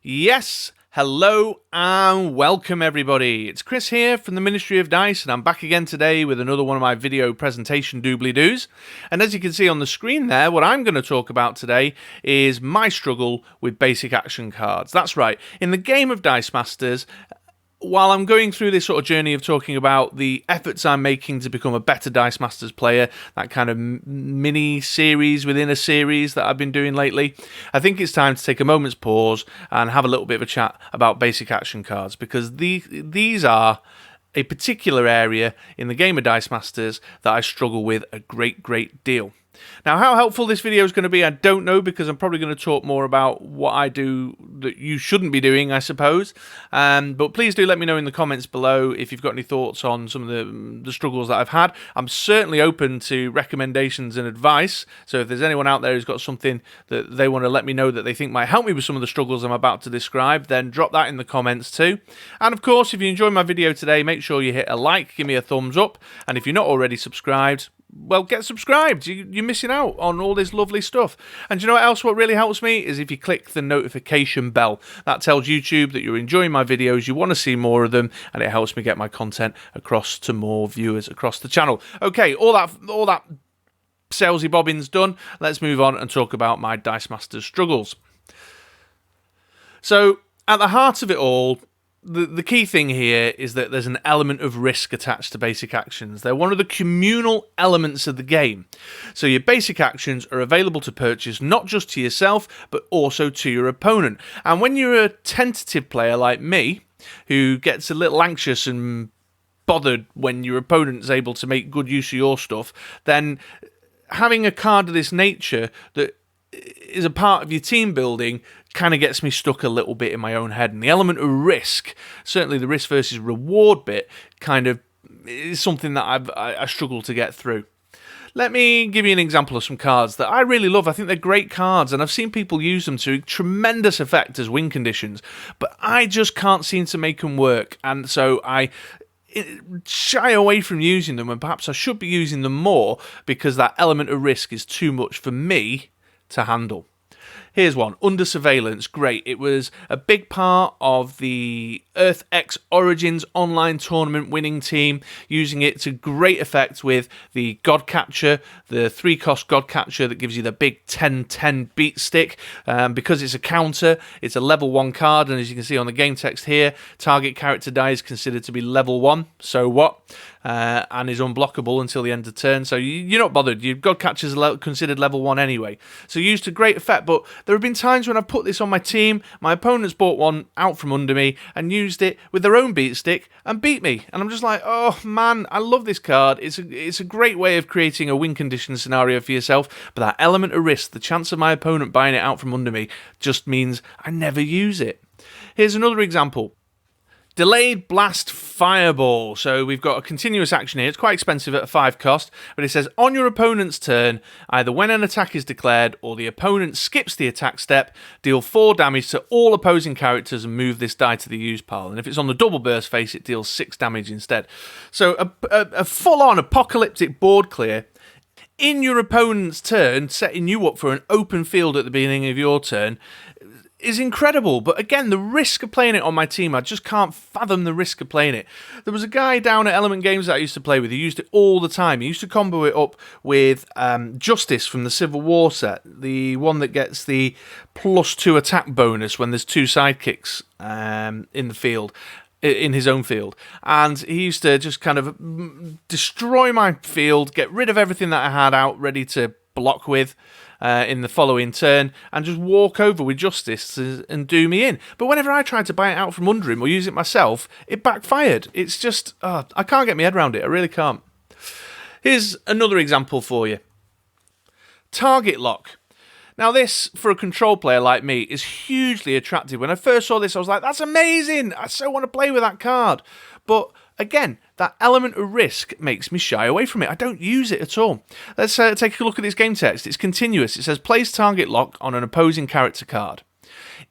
Yes, hello and welcome everybody. It's Chris here from the Ministry of Dice, and I'm back again today with another one of my video presentation doobly-doos. And as you can see on the screen there, what I'm going to talk about today is my struggle with basic action cards. That's right, in the game of Dice Masters, while I'm going through this sort of journey of talking about the efforts I'm making to become a better Dice Masters player, that kind of mini-series within a series that I've been doing lately, I think it's time to take a moment's pause and have a little bit of a chat about basic action cards, because these are a particular area in the game of Dice Masters that I struggle with a great deal. Now, how helpful this video is going to be, I don't know, because I'm probably going to talk more about what I do that you shouldn't be doing, I suppose. But please do let me know in the comments below if you've got any thoughts on some of the struggles that I've had. I'm certainly open to recommendations and advice, so if there's anyone out there who's got something that they want to let me know that they think might help me with some of the struggles I'm about to describe, then drop that in the comments too. And of course, if you enjoyed my video today, make sure you hit a like, give me a thumbs up, and if you're not already subscribed, well, get subscribed. You're missing out on all this lovely stuff. And you know what else? What really helps me is if you click the notification bell. That tells YouTube that you're enjoying my videos, you want to see more of them, and it helps me get my content across to more viewers across the channel. Okay, all that salesy bobbins done. Let's move on and talk about my Dice Masters struggles. So, at the heart of it all, the key thing here is that there's an element of risk attached to basic actions. They're one of the communal elements of the game. So your basic actions are available to purchase not just to yourself, but also to your opponent. And when you're a tentative player like me, who gets a little anxious and bothered when your opponent's able to make good use of your stuff, then having a card of this nature that is a part of your team building kind of gets me stuck a little bit in my own head. And the element of risk, certainly the risk versus reward bit, kind of is something that I struggle to get through. Let me give you an example of some cards that I really love. I think they're great cards, and I've seen people use them to tremendous effect as win conditions, but I just can't seem to make them work, and so I shy away from using them, and perhaps I should be using them more because that element of risk is too much for me to handle. Here's one, Under Surveillance. Great. It was a big part of the Earth X Origins online tournament winning team, using it to great effect with the God Catcher, the 3-cost God Catcher that gives you the big 10-10 beat stick. Because it's a counter, it's a level 1 card, and as you can see on the game text here, target character die is considered to be level 1, so what? And is unblockable until the end of turn, so you're not bothered. Your God Catcher is considered level 1 anyway, so used to great effect. But there have been times when I've put this on my team, my opponent's bought one out from under me and used it with their own beat stick and beat me, and I'm just like, oh man, I love this card. It's a great way of creating a win condition scenario for yourself, but that element of risk, the chance of my opponent buying it out from under me, just means I never use it. Here's another example. Delayed Blast Fireball. So we've got a continuous action here. It's quite expensive at a 5 cost, but it says on your opponent's turn, either when an attack is declared or the opponent skips the attack step, deal 4 damage to all opposing characters and move this die to the use pile. And if it's on the double burst face, it deals 6 damage instead. So a full-on apocalyptic board clear in your opponent's turn, setting you up for an open field at the beginning of your turn, is incredible. But again, the risk of playing it on my team, I just can't fathom the risk of playing it. There was a guy down at Element Games that I used to play with who used it all the time. He used to combo it up with Justice from the Civil War set, the one that gets the +2 attack bonus when there's 2 sidekicks in the field, in his own field. And he used to just kind of destroy my field, get rid of everything that I had out ready to block with in the following turn, and just walk over with Justice and do me in. But whenever I tried to buy it out from under him or use it myself, it backfired. It's just, I can't get my head around it. I really can't. Here's another example for you. Target Lock. Now this, for a control player like me, is hugely attractive. When I first saw this, I was like, that's amazing! I so want to play with that card. But again, that element of risk makes me shy away from it. I don't use it at all. Let's take a look at this game text. It's continuous. It says, place target lock on an opposing character card.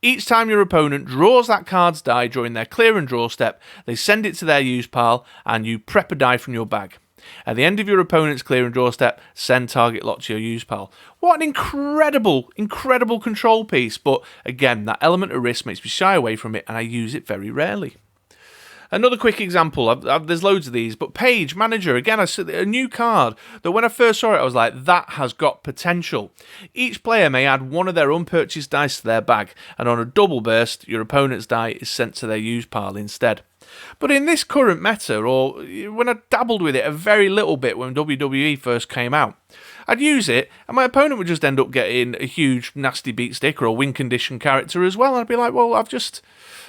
Each time your opponent draws that card's die during their clear and draw step, they send it to their use pile, and you prep a die from your bag. At the end of your opponent's clear and draw step, send target lock to your use pile. What an incredible, incredible control piece. But again, that element of risk makes me shy away from it, and I use it very rarely. Another quick example, there's loads of these, but Page Manager, again, a new card that when I first saw it, I was like, that has got potential. Each player may add one of their unpurchased dice to their bag, and on a double burst, your opponent's die is sent to their use pile instead. But in this current meta, or when I dabbled with it a very little bit when WWE first came out, I'd use it, and my opponent would just end up getting a huge nasty beat stick or a win condition character as well, and I'd be like, well,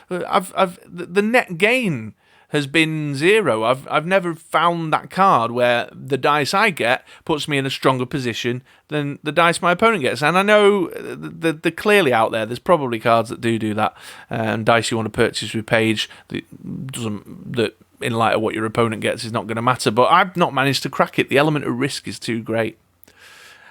the net gain has been zero. I've never found that card where the dice I get puts me in a stronger position than the dice my opponent gets. And I know they're clearly out there. There's probably cards that do that, and dice you want to purchase with Page that in light of what your opponent gets is not going to matter. But I've not managed to crack it. The element of risk is too great.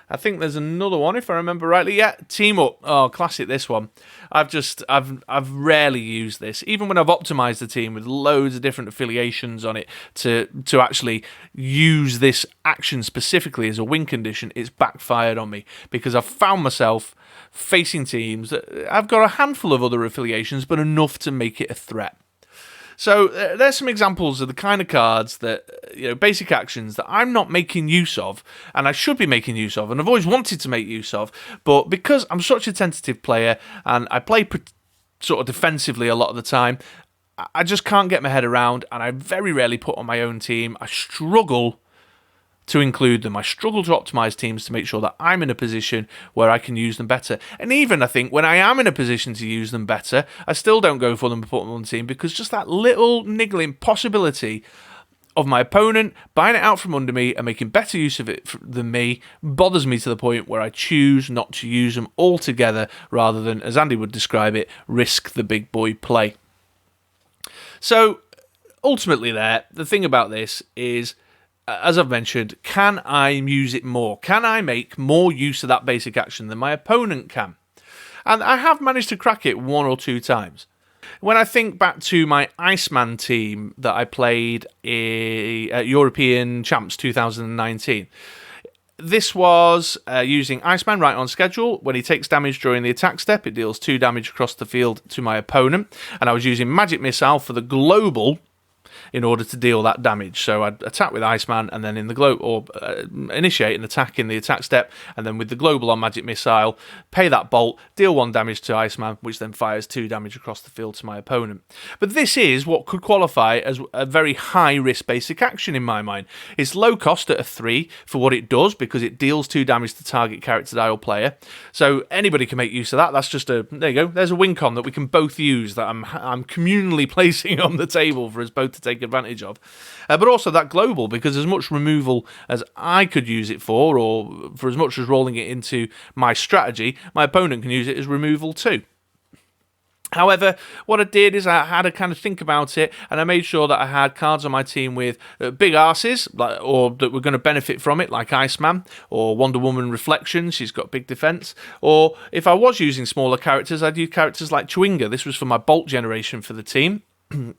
I think there's another one, if I remember rightly. Yeah, Team Up. Oh, classic, this one. I've rarely used this. Even when I've optimized the team with loads of different affiliations on it to actually use this action specifically as a win condition, it's backfired on me because I've found myself facing teams that I've got a handful of other affiliations, but enough to make it a threat. So there's some examples of the kind of cards that, basic actions that I'm not making use of, and I should be making use of, and I've always wanted to make use of, but because I'm such a tentative player, and I play sort of defensively a lot of the time, I just can't get my head around, and I very rarely put on my own team. I struggle to include them. I struggle to optimize teams to make sure that I'm in a position where I can use them better. And even, I think, when I am in a position to use them better, I still don't go for them and put them on the team because just that little niggling possibility of my opponent buying it out from under me and making better use of it than me bothers me to the point where I choose not to use them altogether rather than, as Andy would describe it, risk the big boy play. So, ultimately the thing about this is, as I've mentioned, can I use it more? Can I make more use of that basic action than my opponent can? And I have managed to crack it one or two times. When I think back to my Iceman team that I played at European Champs 2019, this was using Iceman right on schedule. When he takes damage during the attack step, it deals 2 damage across the field to my opponent. And I was using Magic Missile for the global in order to deal that damage. So I'd attack with Iceman and then in the initiate an attack in the attack step, and then with the global on Magic Missile, pay that bolt, deal 1 damage to Iceman, which then fires 2 damage across the field to my opponent. But this is what could qualify as a very high risk basic action in my mind. It's low cost at a 3 for what it does because it deals 2 damage to target character die or player. So anybody can make use of that. That's just there you go. There's a win con that we can both use that I'm communally placing on the table for us both to take advantage of, but also that global, because as much removal as I could use it for, or for as much as rolling it into my strategy, my opponent can use it as removal too. However, what I did is I had to kind of think about it, and I made sure that I had cards on my team with big arses, or that were going to benefit from it, like Iceman, or Wonder Woman Reflection, she's got big defense, or if I was using smaller characters, I'd use characters like Chewinga. This was for my bolt generation for the team.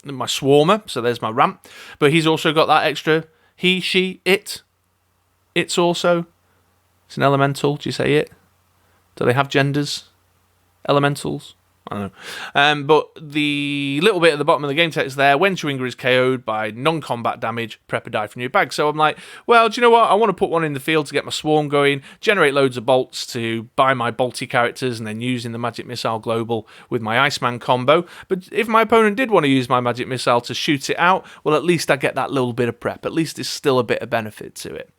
My Swarmer, so there's my ramp, but he's also got that extra he, she, it's also, it's an elemental. Do you say it? Do they have genders? Elementals? I don't know. But the little bit at the bottom of the game text there, when Chewinga is KO'd by non-combat damage, prep a die from your bag. So I'm like, well, do you know what? I want to put one in the field to get my swarm going, generate loads of bolts to buy my bolty characters, and then using the Magic Missile Global with my Iceman combo. But if my opponent did want to use my Magic Missile to shoot it out, well, at least I get that little bit of prep. At least there's still a bit of benefit to it.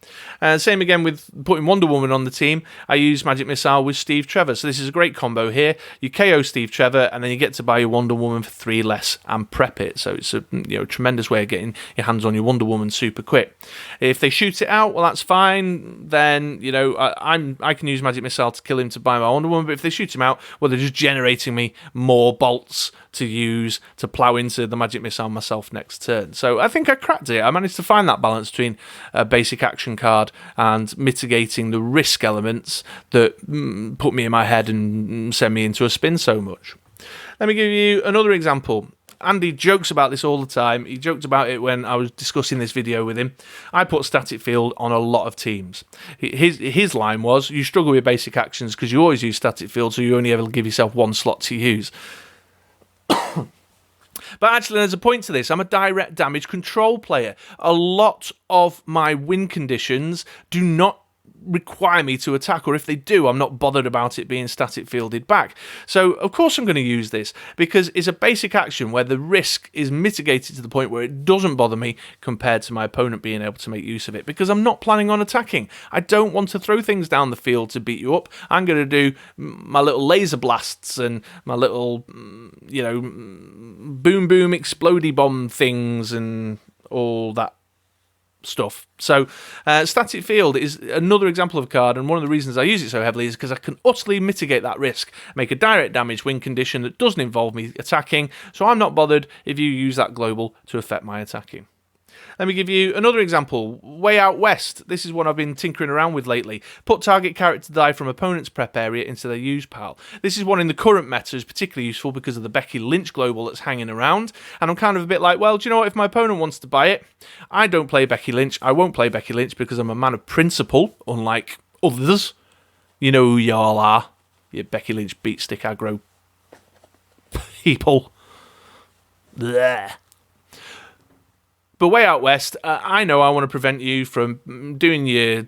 Same again with putting Wonder Woman on the team. I use Magic Missile with Steve Trevor. So this is a great combo here. You KO Steve Trevor, and then you get to buy your Wonder Woman for 3 less and prep it. So it's a tremendous way of getting your hands on your Wonder Woman super quick. If they shoot it out, well, that's fine. Then I can use Magic Missile to kill him to buy my Wonder Woman. But if they shoot him out, well, they're just generating me more bolts to use to plow into the Magic Missile myself next turn. So I think I cracked it. I managed to find that balance between a basic action card and mitigating the risk elements that put me in my head and send me into a spin so much. Let me give you another example. Andy jokes about this all the time. He joked about it when I was discussing this video with him. I put static field on a lot of teams. His line was, you struggle with basic actions because you always use static field, so you only ever give yourself one slot to use. But actually, there's a point to this. I'm a direct damage control player. A lot of my win conditions do not require me to attack, or if they do, I'm not bothered about it being static fielded back. So of course I'm going to use this because it's a basic action where the risk is mitigated to the point where it doesn't bother me compared to my opponent being able to make use of it, because I'm not planning on attacking. I don't want to throw things down the field to beat you up. I'm going to do my little laser blasts and my little boom boom explodey bomb things and all that stuff. So static field is another example of a card, and one of the reasons I use it so heavily is because I can utterly mitigate that risk, make a direct damage win condition that doesn't involve me attacking, so I'm not bothered if you use that global to affect my attacking. Let me give you another example. Way Out West. This is one I've been tinkering around with lately. Put target character to die from opponent's prep area into their use pile. This is one in the current meta is particularly useful because of the Becky Lynch global that's hanging around. And I'm kind of a bit like, well, do you know what? If my opponent wants to buy it, I don't play Becky Lynch. I won't play Becky Lynch because I'm a man of principle, unlike others. You know who y'all are. You Becky Lynch beat stick aggro people. Blech. But Way Out West, I know I want to prevent you from doing your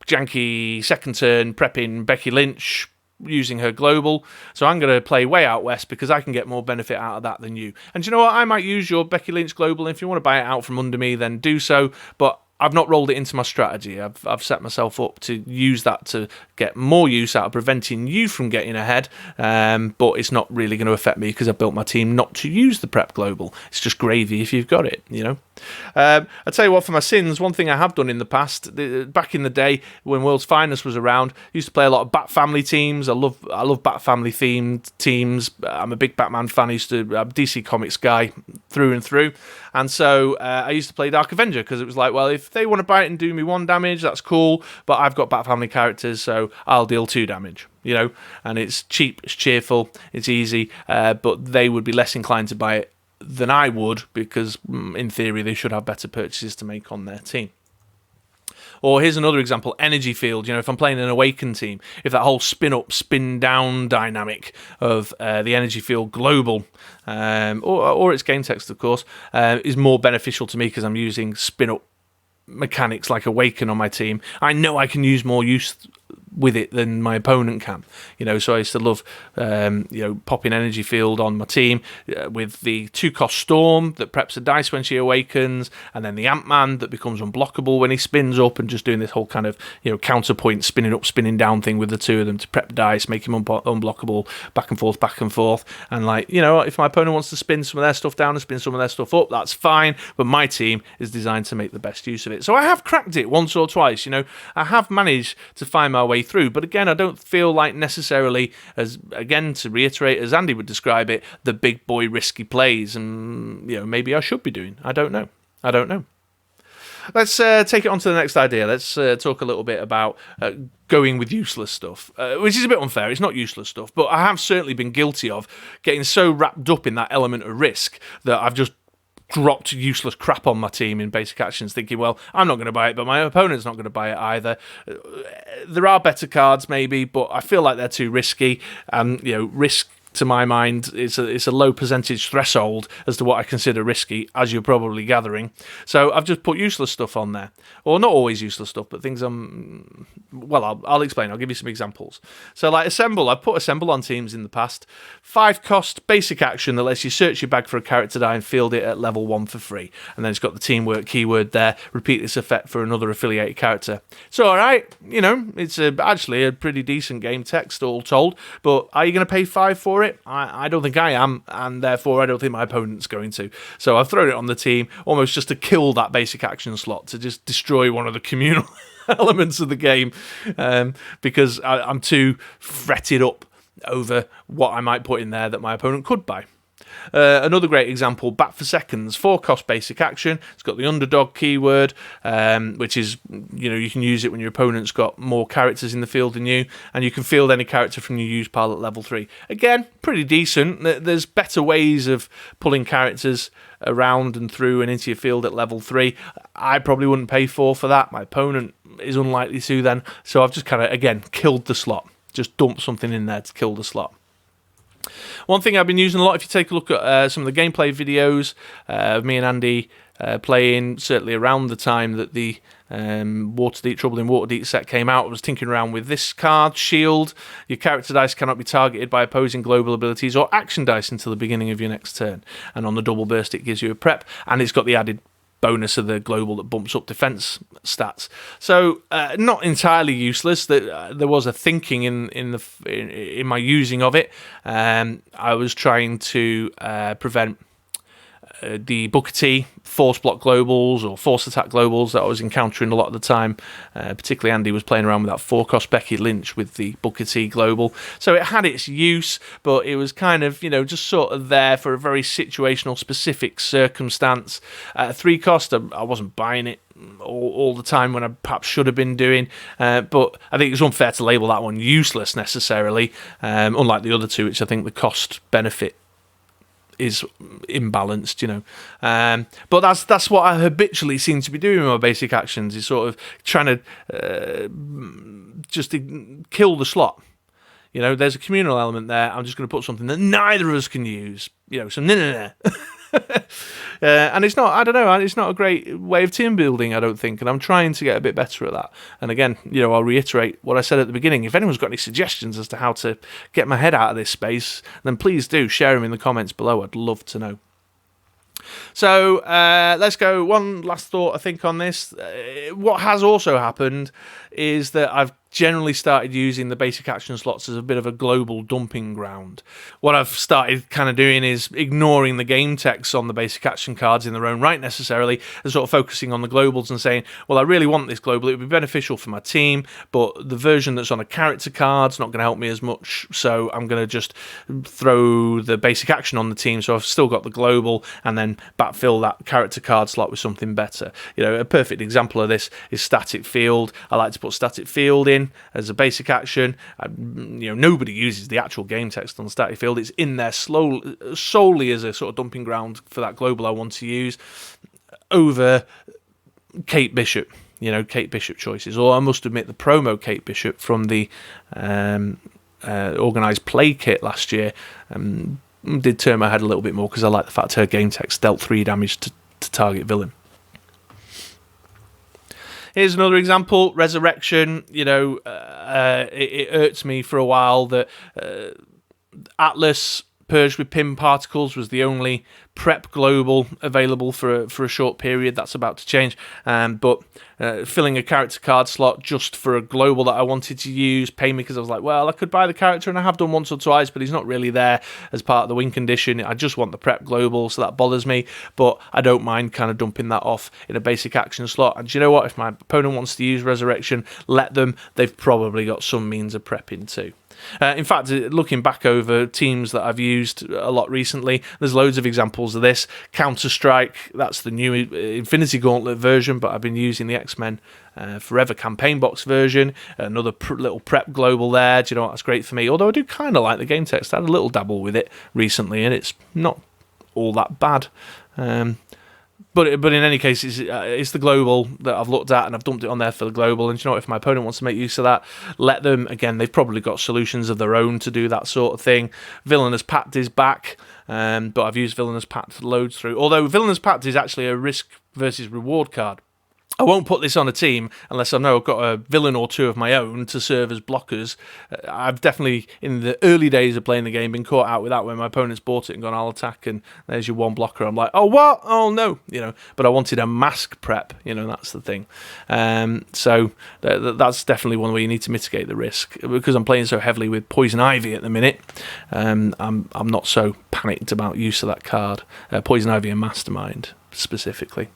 janky second turn prepping Becky Lynch using her global, so I'm going to play Way Out West because I can get more benefit out of that than you. And do you know what? I might use your Becky Lynch global. If you want to buy it out from under me, then do so, but I've not rolled it into my strategy. I've set myself up to use that to get more use out of preventing you from getting ahead, but it's not really going to affect me because I've built my team not to use the prep global. It's just gravy if you've got it, you know. I'll tell you what, for my sins, one thing I have done in the past, back in the day when World's Finest was around, I used to play a lot of Bat Family teams. I love Bat Family themed teams. I'm a big Batman fan. I used to, I'm a DC Comics guy through and through, and so I used to play Dark Avenger because it was like, well, if they want to bite and do me 1 damage, that's cool, but I've got Bat Family characters, so I'll deal 2 damage. You know, and it's cheap, it's cheerful, it's easy, but they would be less inclined to buy it than I would because, in theory, they should have better purchases to make on their team. Or here's another example, Energy Field. You know, if I'm playing an Awaken team, if that whole spin-up, spin-down dynamic of the Energy Field global, or its game text, of course, is more beneficial to me because I'm using spin-up mechanics like Awaken on my team, I know I can use more use with it than my opponent can, you know. So I used to love popping Energy Field on my team with the 2-cost Storm that preps a dice when she awakens, and then the Ant-Man that becomes unblockable when he spins up, and just doing this whole kind of, you know, counterpoint spinning up spinning down thing with the two of them to prep dice, make him unblockable, back and forth, and like, you know, if my opponent wants to spin some of their stuff down and spin some of their stuff up, that's fine, but my team is designed to make the best use of it. So I have cracked it once or twice, you know, I have managed to find my way through, but again, I don't feel like necessarily, as again to reiterate, as Andy would describe it, the big boy risky plays, and you know, maybe I should be doing. I don't know. Let's take it on to the next idea. Let's talk a little bit about going with useless stuff, which is a bit unfair. It's not useless stuff, but I have certainly been guilty of getting so wrapped up in that element of risk that I've just dropped useless crap on my team in basic actions, thinking, well, I'm not going to buy it, but my opponent's not going to buy it either. There are better cards, maybe, but I feel like they're too risky. And, you know, risk, to my mind, it's a low percentage threshold as to what I consider risky, as you're probably gathering. So I've just put useless stuff on there. Or not always useless stuff, but things I'll explain. I'll give you some examples. So like Assemble, I've put Assemble on teams in the past. 5-cost basic action that lets you search your bag for a character die and field it at level 1 for free. And then it's got the teamwork keyword there. Repeat this effect for another affiliated character. So alright, you know, it's actually a pretty decent game text all told, but are you going to pay 5 for it? I don't think I am, and therefore I don't think my opponent's going to. So I've thrown it on the team almost just to kill that basic action slot, to just destroy one of the communal elements of the game, because I'm too fretted up over what I might put in there that my opponent could buy. Another great example, Bat for Seconds, 4-cost basic action. It's got the underdog keyword, which is, you can use it when your opponent's got more characters in the field than you, and you can field any character from your use pile at level 3. Again, pretty decent. There's better ways of pulling characters around and through and into your field at level 3. I probably wouldn't pay 4 for that. My opponent is unlikely to then. So I've just kind of, again, killed the slot. Just dumped something in there to kill the slot. One thing I've been using a lot, if you take a look at some of the gameplay videos of me and Andy playing, certainly around the time that the Trouble in Waterdeep set came out, I was tinkering around with this card, Shield. Your character dice cannot be targeted by opposing global abilities or action dice until the beginning of your next turn. And on the double burst, it gives you a prep, and it's got the added bonus of the global that bumps up defense stats. So not entirely useless. That there was a thinking in my using of it. I was trying to prevent the Booker T force block globals or force attack globals that I was encountering a lot of the time. Particularly Andy was playing around with that 4-cost Becky Lynch with the Booker T global. So it had its use, but it was kind of, just sort of there for a very situational, specific circumstance. 3-cost, I wasn't buying it all the time when I perhaps should have been doing, but I think it's unfair to label that one useless necessarily, unlike the other two, which I think the cost benefit is imbalanced, but that's what I habitually seem to be doing with my basic actions, is sort of trying to just kill the slot. There's a communal element there. I'm just going to put something that neither of us can use, so no. And it's not, I don't know, it's not a great way of team building, I don't think, and I'm trying to get a bit better at that. And again, I'll reiterate what I said at the beginning. If anyone's got any suggestions as to how to get my head out of this space, then please do share them in the comments below. I'd love to know. So let's go. One last thought, I think, on this. What has also happened is that I've generally started using the basic action slots as a bit of a global dumping ground. What I've started kind of doing is ignoring the game text on the basic action cards in their own right necessarily, and sort of focusing on the globals and saying, well, I really want this global. It would be beneficial for my team, but the version that's on a character card's not going to help me as much, so I'm going to just throw the basic action on the team, so I've still got the global, and then backfill that character card slot with something better. A perfect example of this is static field. I like to put static field in as a basic action. Nobody uses the actual game text on static field. It's in there solely as a sort of dumping ground for that global I want to use over Kate Bishop. Kate Bishop choices. Or I must admit, the promo Kate Bishop from the organised play kit last year did turn my head a little bit more, because I like the fact her game text dealt 3 damage to target villain. Here's another example, Resurrection. It irks me for a while that Atlas Purged with Pim Particles was the only prep global available for a short period. That's about to change. But filling a character card slot just for a global that I wanted to use paid me, because I was like, well, I could buy the character, and I have done once or twice, but he's not really there as part of the win condition. I just want the prep global, so that bothers me. But I don't mind kind of dumping that off in a basic action slot. And do you know what? If my opponent wants to use Resurrection, let them. They've probably got some means of prepping too. In fact, looking back over teams that I've used a lot recently, there's loads of examples of this. Counter-Strike, that's the new Infinity Gauntlet version, but I've been using the X-Men Forever campaign box version. Another little prep global there. Do you know what? That's great for me. Although I do kind of like the game text. I had a little dabble with it recently, and it's not all that bad. But in any case, it's the global that I've looked at, and I've dumped it on there for the global. And you know what? If my opponent wants to make use of that, let them. Again, they've probably got solutions of their own to do that sort of thing. Villainous Pact is back, but I've used Villainous Pact loads through. Although Villainous Pact is actually a risk versus reward card. I won't put this on a team unless I know I've got a villain or two of my own to serve as blockers. I've definitely, in the early days of playing the game, been caught out with that when my opponent's bought it and gone, I'll attack, and there's your one blocker. I'm like, oh, what? Oh, no. But I wanted a mask prep. That's the thing. So that's definitely one way you need to mitigate the risk. Because I'm playing so heavily with Poison Ivy at the minute, I'm not so panicked about use of that card. Poison Ivy and Mastermind. specifically.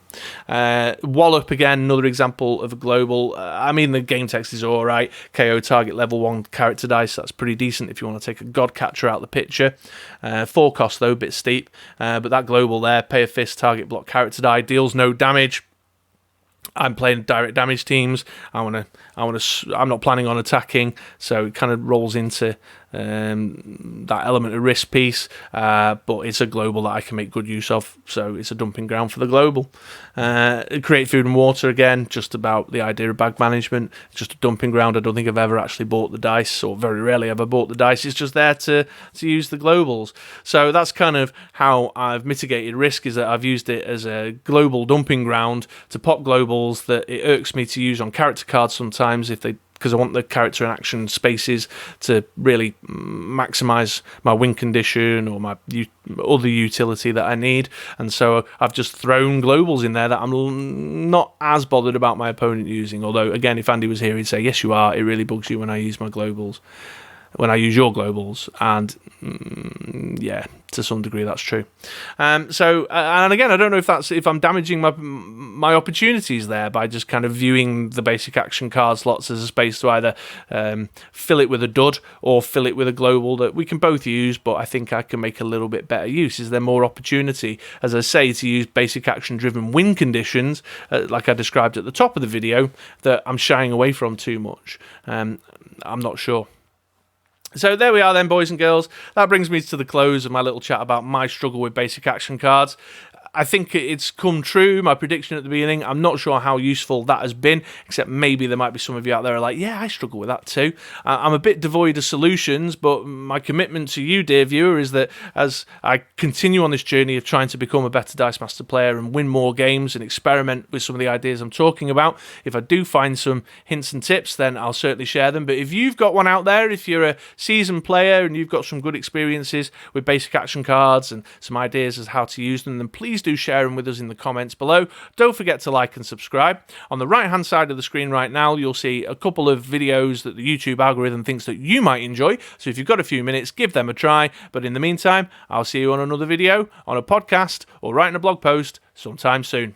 Wallop, again, another example of a global. I mean, the game text is alright. KO target level 1 character dice, that's pretty decent if you want to take a god catcher out of the picture. 4 cost though, a bit steep, but that global there, pay a fist, target block character die, deals no damage. I'm playing direct damage teams. I'm not planning on attacking, so it kind of rolls into that element of risk piece. But it's a global that I can make good use of, so it's a dumping ground for the global. Create food and water, again, just about the idea of bag management. Just a dumping ground. I don't think I've ever actually bought the dice, or very rarely ever bought the dice. It's just there to use the globals. So that's kind of how I've mitigated risk, is that I've used it as a global dumping ground to pop globals that it irks me to use on character cards sometimes, because I want the character and action spaces to really maximise my win condition or my other utility that I need. And so I've just thrown globals in there that I'm not as bothered about my opponent using. Although, again, if Andy was here, he'd say, yes, you are. It really bugs you when I use my globals. When I use your globals, and yeah, to some degree that's true. And again, I don't know if I'm damaging my opportunities there by just kind of viewing the basic action card slots as a space to either fill it with a dud or fill it with a global that we can both use, but I think I can make a little bit better use. Is there more opportunity, as I say, to use basic action driven win conditions, like I described at the top of the video, that I'm shying away from too much? I'm not sure. So there we are then, boys and girls. That brings me to the close of my little chat about my struggle with basic action cards. I think it's come true, my prediction at the beginning. I'm not sure how useful that has been, except maybe there might be some of you out there who are like, yeah, I struggle with that too. I'm a bit devoid of solutions, but my commitment to you, dear viewer, is that as I continue on this journey of trying to become a better Dice Master player and win more games and experiment with some of the ideas I'm talking about, if I do find some hints and tips, then I'll certainly share them. But if you've got one out there, if you're a seasoned player and you've got some good experiences with basic action cards and some ideas as how to use them, then please do share them with us in the comments below. Don't forget to like and subscribe. On the right hand side of the screen right now, you'll see a couple of videos that the YouTube algorithm thinks that you might enjoy. So if you've got a few minutes, give them a try. But in the meantime, I'll see you on another video, on a podcast, or writing a blog post sometime soon.